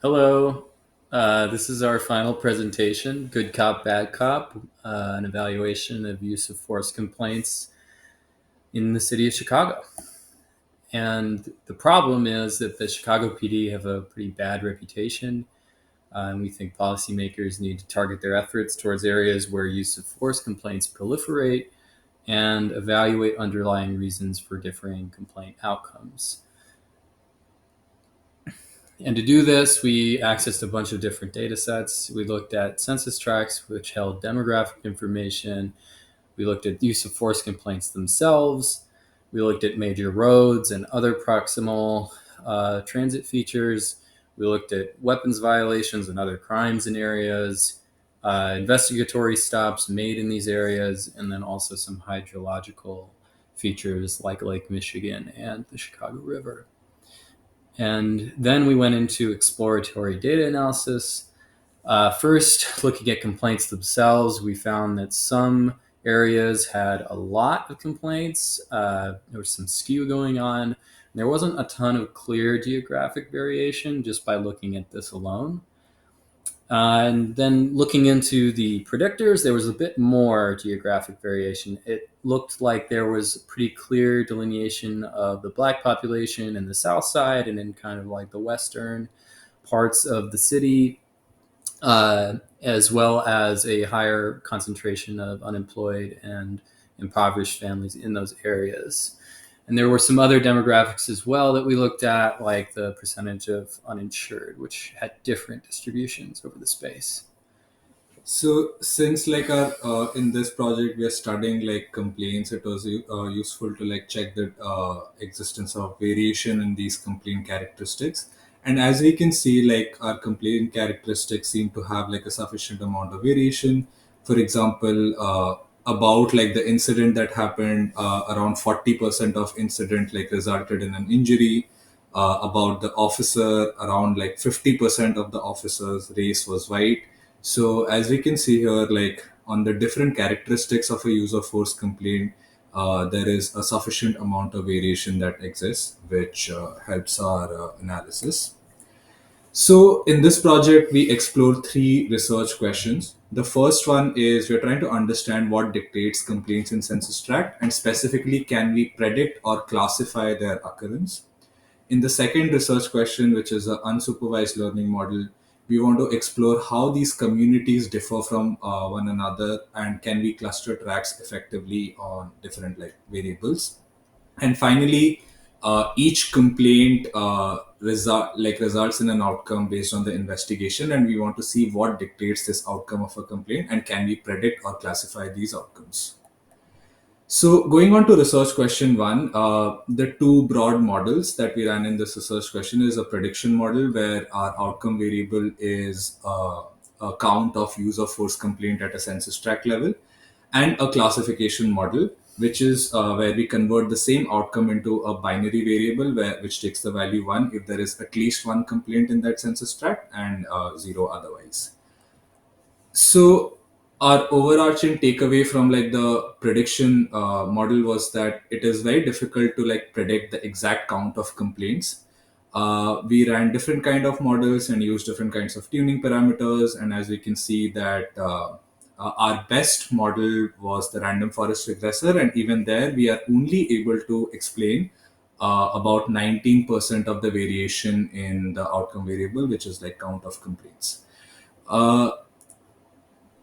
Hello. This is our final presentation, Good Cop, Bad Cop, an evaluation of use of force complaints in the city of Chicago. And the problem is that the Chicago PD have a pretty bad reputation, and we think policymakers need to target their efforts towards areas where use of force complaints proliferate and evaluate underlying reasons for differing complaint outcomes. And to do this, we accessed a bunch of different data sets. We looked at census tracts, which held demographic information. We looked at use of force complaints themselves. We looked at major roads and other proximal transit features. We looked at weapons violations and other crimes in areas, investigatory stops made in these areas, and then also some hydrological features like Lake Michigan and the Chicago River. And then we went into exploratory data analysis. First, looking at complaints themselves, we found that some areas had a lot of complaints. There was some skew going on. There wasn't a ton of clear geographic variation just by looking at this alone. And then looking into the predictors, there was a bit more geographic variation. It looked like there was a pretty clear delineation of the black population in the south side and in kind of like the western parts of the city, as well as a higher concentration of unemployed and impoverished families in those areas. And there were some other demographics as well that we looked at, like the percentage of uninsured, which had different distributions over the space. So since like our in this project we are studying like complaints, it was useful to like check the existence of variation in these complaint characteristics. And as we can see, like our complaint characteristics seem to have like a sufficient amount of variation. For example, about like the incident that happened, around 40% of incident like resulted in an injury. About the officer, around like 50% of the officer's race was white. So as we can see here, like on the different characteristics of a use of force complaint, there is a sufficient amount of variation that exists, which helps our analysis. So in this project, we explore three research questions. The first one is we're trying to understand what dictates complaints in census tract, and specifically, can we predict or classify their occurrence? In the second research question, which is an unsupervised learning model, we want to explore how these communities differ from one another, and can we cluster tracks effectively on different like variables. And finally, each complaint results in an outcome based on the investigation, and we want to see what dictates this outcome of a complaint, and can we predict or classify these outcomes. So, going on to research question one, the two broad models that we ran in this research question is a prediction model where our outcome variable is a count of use of force complaint at a census tract level, and a classification model, which is where we convert the same outcome into a binary variable which takes the value one if there is at least one complaint in that census tract, and zero otherwise. So our overarching takeaway from like the prediction model was that it is very difficult to like predict the exact count of complaints. We ran different kind of models and used different kinds of tuning parameters, and as we can see that our best model was the random forest regressor, and even there we are only able to explain about 19% of the variation in the outcome variable, which is like count of complaints. Uh,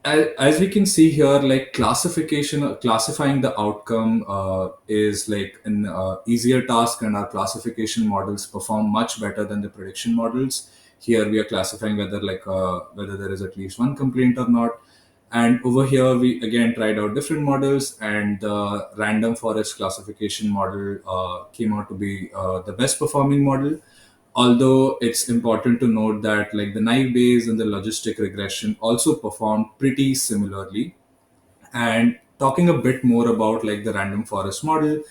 as we can see here, like classifying the outcome is like an easier task, and our classification models perform much better than the prediction models. Here we are classifying whether there is at least one complaint or not. And over here we again tried out different models, and the random forest classification model came out to be the best performing model. Although it's important to note that like the naive Bayes and the logistic regression also performed pretty similarly. And talking a bit more about like the random forest model,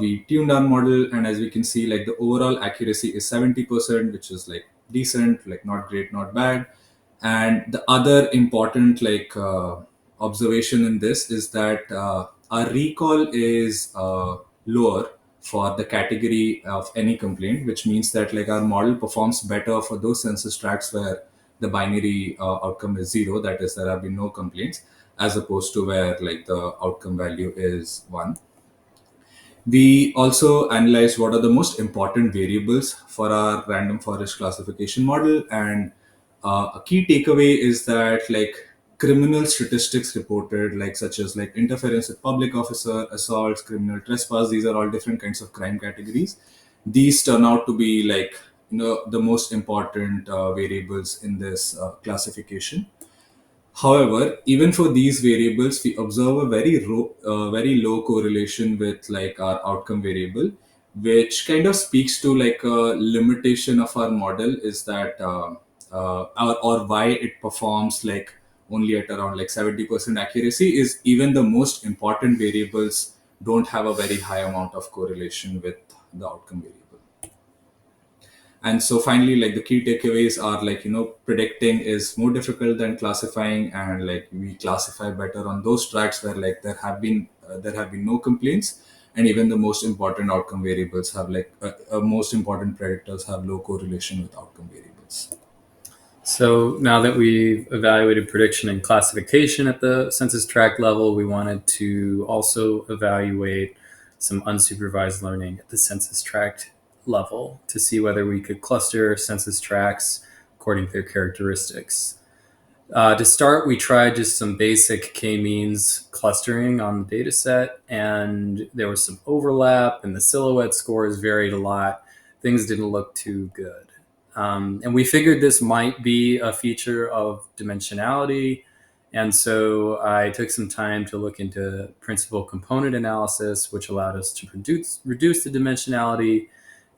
we tuned our model, and as we can see, like the overall accuracy is 70%, which is like decent, like not great, not bad. And the other important like observation in this is that our recall is lower for the category of any complaint, which means that like our model performs better for those census tracts where the binary outcome is zero, that is, there have been no complaints, as opposed to where like the outcome value is one. We also analyzed what are the most important variables for our random forest classification model, and a key takeaway is that like criminal statistics reported, like such as like interference with public officer, assaults, criminal trespass, these are all different kinds of crime categories. These turn out to be like the most important variables in this classification. However, even for these variables, we observe a very low correlation with like our outcome variable, which kind of speaks to like a limitation of our model is that, or why it performs like only at around like 70% accuracy is even the most important variables don't have a very high amount of correlation with the outcome variable. And so finally, like the key takeaways are like predicting is more difficult than classifying, and like we classify better on those tracks where like there have been no complaints, and even the most important outcome variables have like most important predictors have low correlation with outcome variables. So now that we've evaluated prediction and classification at the census tract level, we wanted to also evaluate some unsupervised learning at the census tract level to see whether we could cluster census tracts according to their characteristics. To start, we tried just some basic k-means clustering on the data set, and there was some overlap, and the silhouette scores varied a lot. Things didn't look too good. And we figured this might be a feature of dimensionality. And so I took some time to look into principal component analysis, which allowed us to reduce the dimensionality.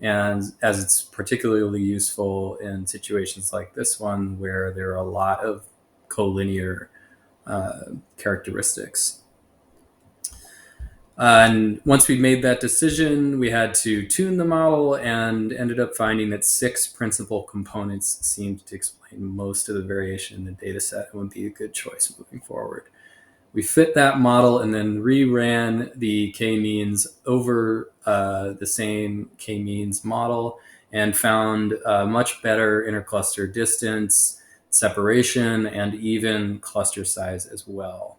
And as it's particularly useful in situations like this one, where there are a lot of collinear characteristics. And once we made that decision, we had to tune the model and ended up finding that 6 principal components seemed to explain most of the variation in the data set and would be a good choice moving forward. We fit that model and then reran the k-means over the same k-means model and found much better intercluster distance, separation, and even cluster size as well.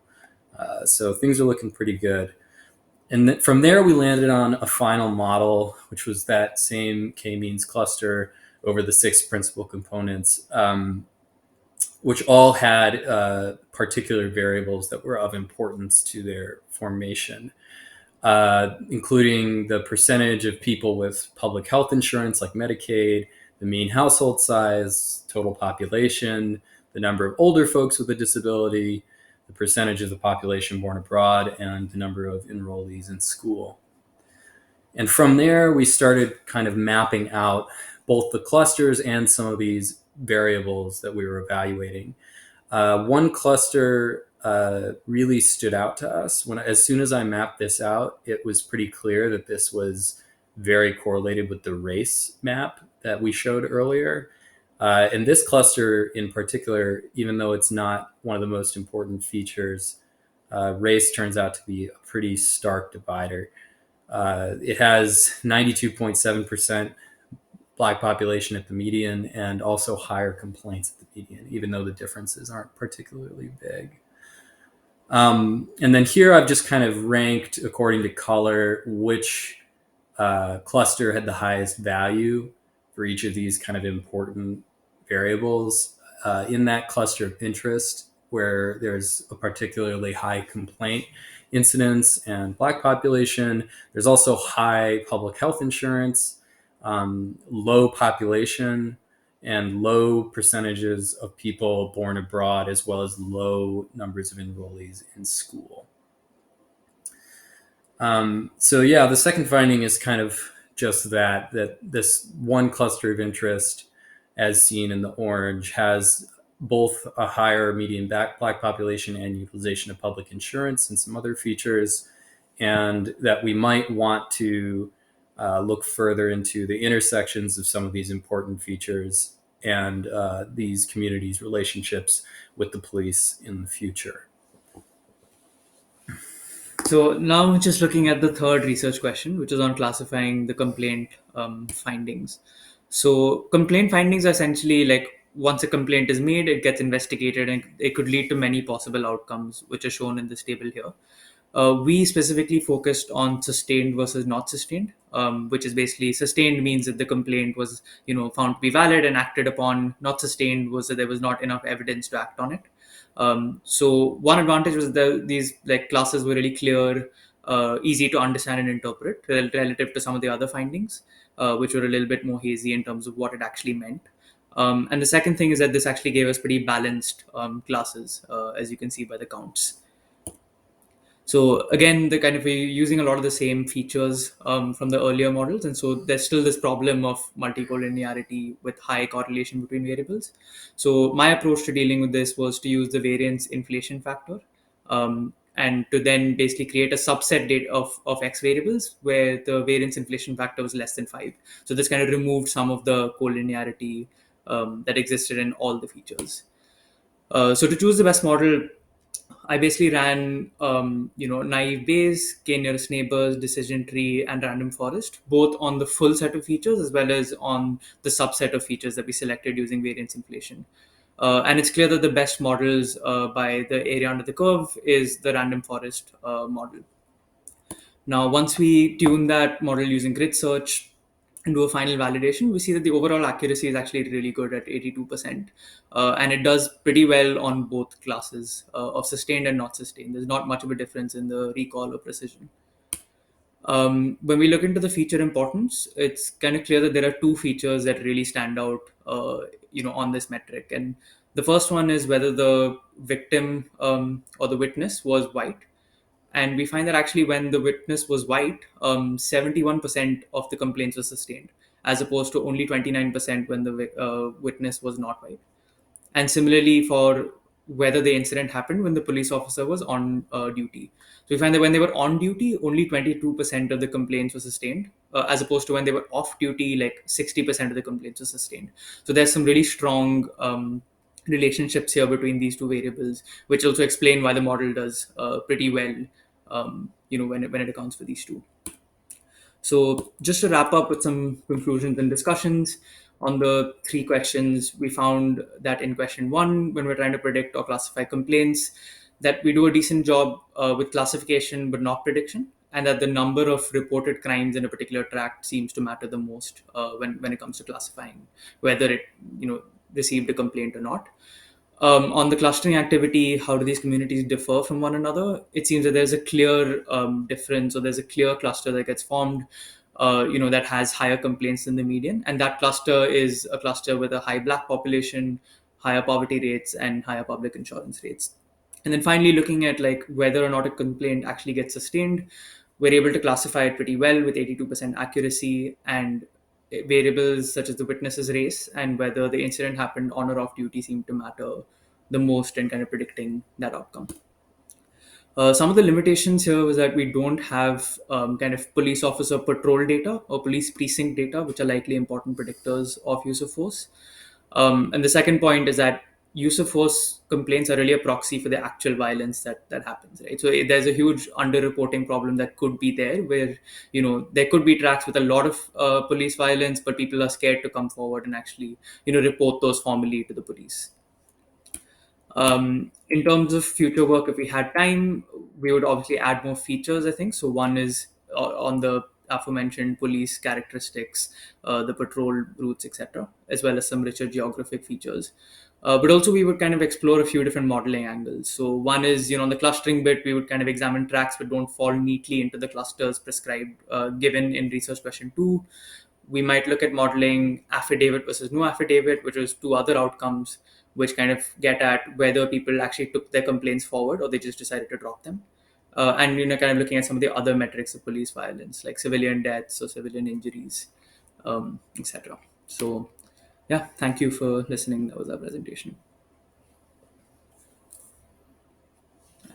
So things are looking pretty good. And from there, we landed on a final model, which was that same k-means cluster over the 6 principal components, which all had particular variables that were of importance to their formation, including the percentage of people with public health insurance like Medicaid, the mean household size, total population, the number of older folks with a disability, the percentage of the population born abroad, and the number of enrollees in school. And from there, we started kind of mapping out both the clusters and some of these variables that we were evaluating. One cluster really stood out to us. As soon as I mapped this out, it was pretty clear that this was very correlated with the race map that we showed earlier. And this cluster in particular, even though it's not one of the most important features, race turns out to be a pretty stark divider. It has 92.7% Black population at the median and also higher complaints at the median, even though the differences aren't particularly big. And then here I've just kind of ranked according to color which cluster had the highest value for each of these kind of important variables. In that cluster of interest, where there's a particularly high complaint incidence and Black population, there's also high public health insurance, low population, and low percentages of people born abroad, as well as low numbers of enrollees in school. So yeah, the second finding is kind of just that this one cluster of interest, as seen in the orange, has both a higher median Black population and utilization of public insurance and some other features, and that we might want to look further into the intersections of some of these important features and these communities' relationships with the police in the future. So now just looking at the third research question, which is on classifying the complaint findings. So complaint findings are essentially like once a complaint is made, it gets investigated and it could lead to many possible outcomes, which are shown in this table here. We specifically focused on sustained versus not sustained, which is basically sustained means that the complaint was, found to be valid and acted upon. Not sustained was that there was not enough evidence to act on it. So one advantage was that these like classes were really clear, easy to understand and interpret relative to some of the other findings, which were a little bit more hazy in terms of what it actually meant. And the second thing is that this actually gave us pretty balanced classes, as you can see by the counts. So again, the kind of we're using a lot of the same features from the earlier models, and so there's still this problem of multicollinearity with high correlation between variables. So my approach to dealing with this was to use the variance inflation factor, and to then basically create a subset data of x variables where the variance inflation factor was less than 5. So this kind of removed some of the collinearity that existed in all the features. So to choose the best model, I basically ran, naive Bayes, k nearest neighbors, decision tree, and random forest, both on the full set of features as well as on the subset of features that we selected using variance inflation. And it's clear that the best models by the area under the curve is the random forest model. Now, once we tune that model using grid search and do a final validation, we see that the overall accuracy is actually really good at 82%. And it does pretty well on both classes of sustained and not sustained. There's not much of a difference in the recall or precision. When we look into the feature importance, it's kind of clear that there are two features that really stand out, on this metric. And the first one is whether the victim or the witness was white. And we find that actually when the witness was white, 71% of the complaints were sustained, as opposed to only 29% when the witness was not white. And similarly for whether the incident happened when the police officer was on duty. So we find that when they were on duty, only 22% of the complaints were sustained, as opposed to when they were off duty, like 60% of the complaints were sustained. So there's some really strong relationships here between these two variables, which also explain why the model does pretty well, when it accounts for these two. So, just to wrap up with some conclusions and discussions on the three questions, we found that in question one, when we're trying to predict or classify complaints, that we do a decent job with classification but not prediction, and that the number of reported crimes in a particular tract seems to matter the most when it comes to classifying whether it received a complaint or not. On the clustering activity, how do these communities differ from one another? It seems that there's a clear difference, or there's a clear cluster that gets formed, that has higher complaints than the median, and that cluster is a cluster with a high Black population, higher poverty rates, and higher public insurance rates. And then finally, looking at like whether or not a complaint actually gets sustained, we're able to classify it pretty well with 82% accuracy, and variables such as the witness's race and whether the incident happened on or off duty seem to matter the most in kind of predicting that outcome. Some of the limitations here was that we don't have kind of police officer patrol data or police precinct data, which are likely important predictors of use of force. And the second point is that use of force complaints are really a proxy for the actual violence that happens, right? So there's a huge underreporting problem that could be there, where there could be tracks with a lot of police violence, but people are scared to come forward and actually report those formally to the police. In terms of future work, if we had time, we would obviously add more features, I think. So one is on the aforementioned police characteristics, the patrol routes, etc., as well as some richer geographic features. But also we would kind of explore a few different modeling angles. So one is, on the clustering bit, we would kind of examine tracks that don't fall neatly into the clusters prescribed, given in research question 2. We might look at modeling affidavit versus no affidavit, which is two other outcomes which kind of get at whether people actually took their complaints forward or they just decided to drop them. And kind of looking at some of the other metrics of police violence, like civilian deaths or civilian injuries, etc. So, yeah, thank you for listening. That was our presentation.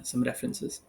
Some references.